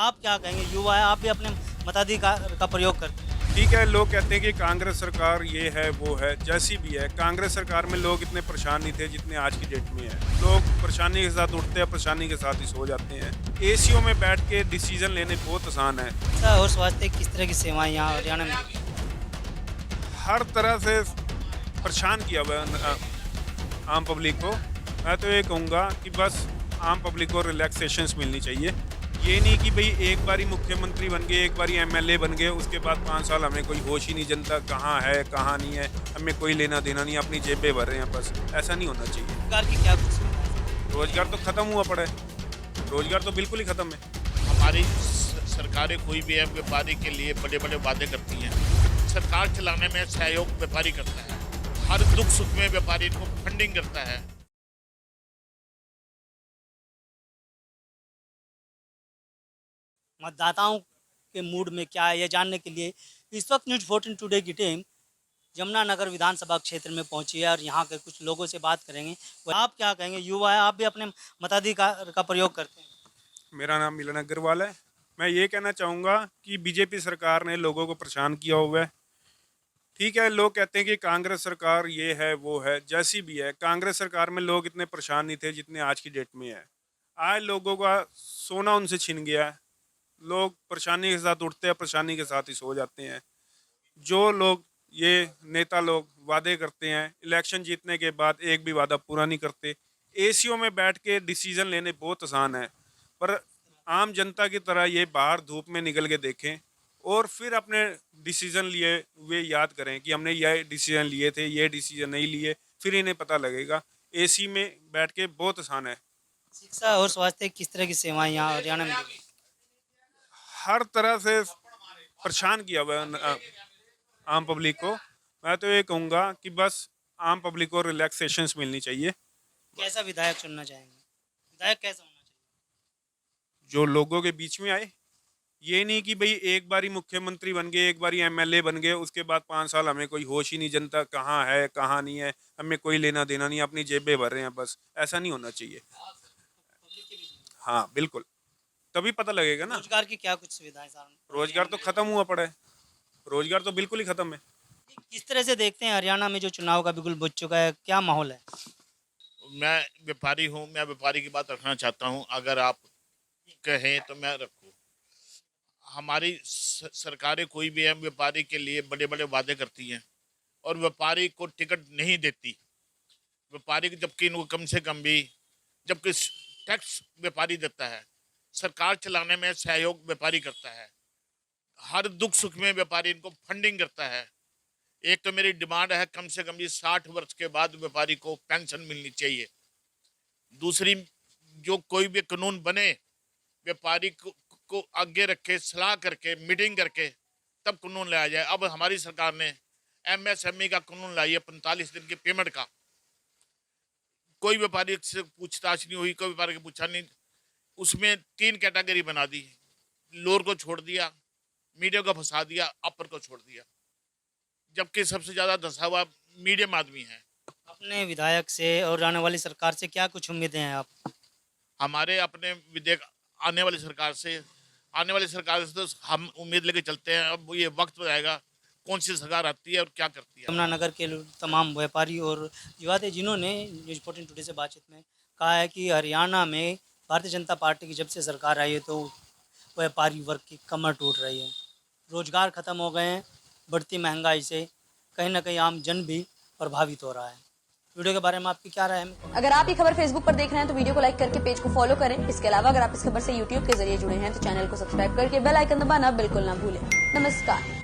आप क्या कहेंगे? युवा है, आप भी अपने मताधिकार का प्रयोग करते हैं। ठीक है, लोग कहते हैं कि कांग्रेस सरकार ये है वो है, जैसी भी है। कांग्रेस सरकार में लोग इतने परेशान नहीं थे जितने आज की डेट में है। लोग परेशानी के साथ उठते हैं, परेशानी के साथ ही सो जाते हैं। एसीओ में बैठ के डिसीजन लेने बहुत आसान है। शिक्षा और स्वास्थ्य किस तरह की सेवाएं यहाँ हरियाणा में मिली? हर तरह से परेशान किया हुआ है आम पब्लिक को। मैं तो ये कहूँगा कि बस आम पब्लिक को रिलैक्सेशंस मिलनी चाहिए। ये नहीं कि भाई एक बारी मुख्यमंत्री बन गए, एक बारी एमएलए बन गए, उसके बाद 5 साल हमें कोई होश ही नहीं, जनता कहाँ है कहाँ नहीं है, हमें कोई लेना देना नहीं, अपनी जेबें भर रहे हैं बस। ऐसा नहीं होना चाहिए। सरकार की क्या कुछ सुविधाएं? रोजगार तो खत्म हुआ पड़ा है, रोजगार तो बिल्कुल ही खत्म है। हमारी सरकारें कोई भी है व्यापारी के लिए बड़े बड़े वादे करती हैं। सरकार चलाने में सहयोग व्यापारी करता है। हर दुख सुख में व्यापारी को फंडिंग करता है। मतदाताओं के मूड में क्या है, ये जानने के लिए इस वक्त न्यूज़ 14 टुडे की टीम यमुनानगर विधानसभा क्षेत्र में पहुंची है और यहाँ के कुछ लोगों से बात करेंगे। आप क्या कहेंगे? युवा है, आप भी अपने मताधिकार का प्रयोग करते हैं। मेरा नाम मिलन अग्रवाल है। मैं ये कहना चाहूँगा कि बीजेपी सरकार ने लोगों को परेशान किया हुआ है। ठीक है, लोग कहते हैं कि कांग्रेस सरकार ये है वो है, जैसी भी है। कांग्रेस सरकार में लोग इतने परेशान नहीं थे जितने आज की डेट में है। आज लोगों का सोना उनसे छिन गया है। लोग परेशानी के साथ उठते हैं, परेशानी के साथ ही सो जाते हैं। जो लोग ये नेता लोग वादे करते हैं, इलेक्शन जीतने के बाद एक भी वादा पूरा नहीं करते। एसीओ में बैठ के डिसीजन लेने बहुत आसान है, पर आम जनता की तरह ये बाहर धूप में निकल के देखें और फिर अपने डिसीजन लिए वे याद करें कि हमने ये डिसीजन लिए थे, ये डिसीजन नहीं लिए, फिर इन्हें पता लगेगा। एसी में बैठ के बहुत आसान है। शिक्षा और स्वास्थ्य किस तरह की सेवाएं यहाँ हरियाणा में मिली? हर तरह से परेशान किया हुआ है आम पब्लिक को। मैं तो ये कहूँगा कि बस आम पब्लिक को रिलैक्सेशंस मिलनी चाहिए। कैसा विधायक चुनना चाहेंगे? विधायक कैसा होना चाहिए? जो लोगों के बीच में आए। ये नहीं कि भाई एक बारी मुख्यमंत्री बन गए, एक बारी एमएलए बन गए, उसके बाद 5 साल हमें कोई होश ही नहीं, जनता कहाँ है कहाँ नहीं है, हमें कोई लेना देना नहीं, अपनी जेबें भर रहे हैं बस। ऐसा नहीं होना चाहिए। पब्लिक के बीच में। हाँ बिल्कुल, तभी पता लगेगा ना। रोजगार की क्या कुछ सुविधाएं सामने? रोजगार तो खत्म हुआ पड़ा है, रोजगार तो बिल्कुल ही खत्म है। किस तरह से देखते हैं हरियाणा में जो चुनाव का बिल्कुल बुझ चुका है, क्या माहौल है? मैं व्यापारी हूँ, मैं व्यापारी की बात रखना चाहता हूँ। अगर आप कहें तो मैं रखूँ। हमारी सरकारें कोई भी है व्यापारी के लिए बड़े बड़े वादे करती हैं और व्यापारी को टिकट नहीं देती। व्यापारी को जबकि इनको कम से कम भी जबकि टैक्स व्यापारी देता है। सरकार चलाने में सहयोग व्यापारी करता है। हर दुख सुख में व्यापारी इनको फंडिंग करता है। एक तो मेरी डिमांड है कम से कम भी 60 वर्ष के बाद व्यापारी को पेंशन मिलनी चाहिए। दूसरी, जो कोई भी कानून बने व्यापारी को आगे रखे, सलाह करके, मीटिंग करके तब कानून लाया जाए। अब हमारी सरकार ने एमएसएमई का कानून लाई है 45 दिन की पेमेंट का। कोई व्यापारी से पूछताछ नहीं हुई, कोई व्यापारी को पूछा नहीं। उसमें 3 कैटेगरी बना दी। लोअर को छोड़ दिया, मीडियम को फंसा दिया, अपर को छोड़ दिया, जबकि सबसे ज्यादा धंसा हुआ मीडियम आदमी है। अपने विधायक से और आने वाली सरकार से क्या कुछ उम्मीदें हैं आप? हमारे अपने विधेयक आने वाली सरकार से तो हम उम्मीद लेके चलते हैं। अब ये वक्त बताएगा कौन सी सरकार आती है और क्या करती है। यमुनानगर के तमाम व्यापारी और युवा थे जिन्होंने न्यूज़ 14 टुडे से बातचीत में कहा है कि हरियाणा में भारतीय जनता पार्टी की जब से सरकार आई है तो व्यापारी वर्ग की कमर टूट रही है। रोजगार खत्म हो गए हैं, बढ़ती महंगाई से कहीं ना कहीं आम जन भी प्रभावित हो रहा है। वीडियो के बारे में आपकी क्या राय है? अगर आप ये खबर फेसबुक पर देख रहे हैं तो वीडियो को लाइक करके पेज को फॉलो करें। इसके अलावा अगर आप इस खबर से यूट्यूब के जरिए जुड़े हैं तो चैनल को सब्सक्राइब करके बेल आइकन दबाना बिल्कुल ना भूलें। नमस्कार।